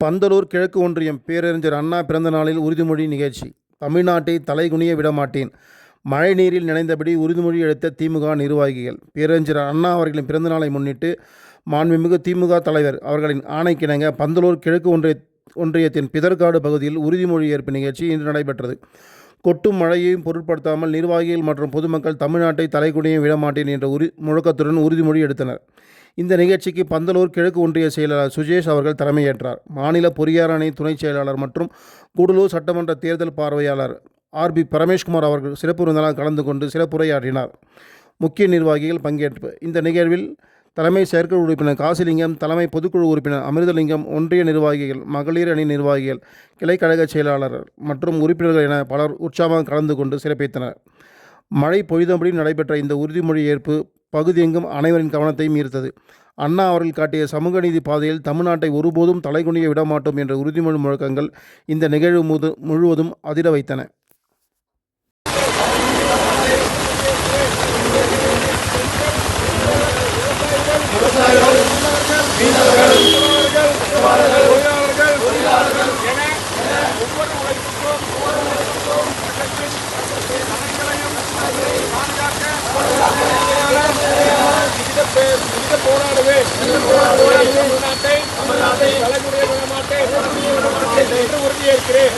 பந்தலூர் கிழக்கு ஒன்றியம் பேரறிஞர் அண்ணா பிறந்த நாளில் உறுதிமொழி நிகழ்ச்சி. தமிழ்நாட்டை தலைகுனிய விடமாட்டேன், மழைநீரில் நினைந்தபடி உறுதிமொழி எடுத்த திமுக நிர்வாகிகள். பேரறிஞர் அண்ணா அவர்களின் பிறந்தநாளை முன்னிட்டு மாண்புமிகு திமுக தலைவர் அவர்களின் ஆணைக்கிணங்க பந்தலூர் கிழக்கு ஒன்றியத்தின் பிதர்காடு பகுதியில் உறுதிமொழி ஏற்பு நிகழ்ச்சி இன்று நடைபெற்றது. கொட்டும் மழையையும் பொருட்படுத்தாமல் நிர்வாகிகள் மற்றும் பொதுமக்கள் தமிழ்நாட்டை தலைகுனிய விடமாட்டேன் என்ற முழக்கத்துடன் உறுதிமொழி எடுத்தனர். இந்த நிகழ்ச்சிக்கு பந்தலூர் கிழக்கு ஒன்றிய செயலாளர் சுஜேஷ் அவர்கள் தலைமையேற்றார். மாநில பொறியாளர் அணி துணை செயலாளர் மற்றும் கூடலூர் சட்டமன்ற தேர்தல் பார்வையாளர் RB பரமேஷ்குமார் அவர்கள் சிறப்பு விருந்தினராக கலந்து கொண்டு சிறப்புரையாற்றினார். முக்கிய நிர்வாகிகள் பங்கேற்பு. இந்த நிகழ்வில் தலைமை செயற்குழு உறுப்பினர் காசிலிங்கம், தலைமை பொதுக்குழு உறுப்பினர் அமிர்தலிங்கம், ஒன்றிய நிர்வாகிகள், மகளிர் அணி நிர்வாகிகள், கிளைக்கழக செயலாளர் மற்றும் உறுப்பினர்கள் என பலர் உற்சாகமாக கலந்து கொண்டு சிறப்பித்தனர். மழை பொழிந்தபடி நடைபெற்ற இந்த உறுதிமொழி ஏற்பு பகுதியெங்கும் அனைவரின் கவனத்தையும் ஈர்த்தது. அண்ணா அவர்கள் காட்டிய சமூக நீதி பாதையில் தமிழ்நாட்டை ஒருபோதும் தலைகுனிய விடமாட்டோம் என்ற உறுதிமொழி முழக்கங்கள் இந்த நிகழ்வு முழுவதும் அதிர வைத்தன. போராடுவேன் தமிழ்நாட்டை தலைமுறை விட மாட்டேன் என்று உறுதியேற்கிறேன்.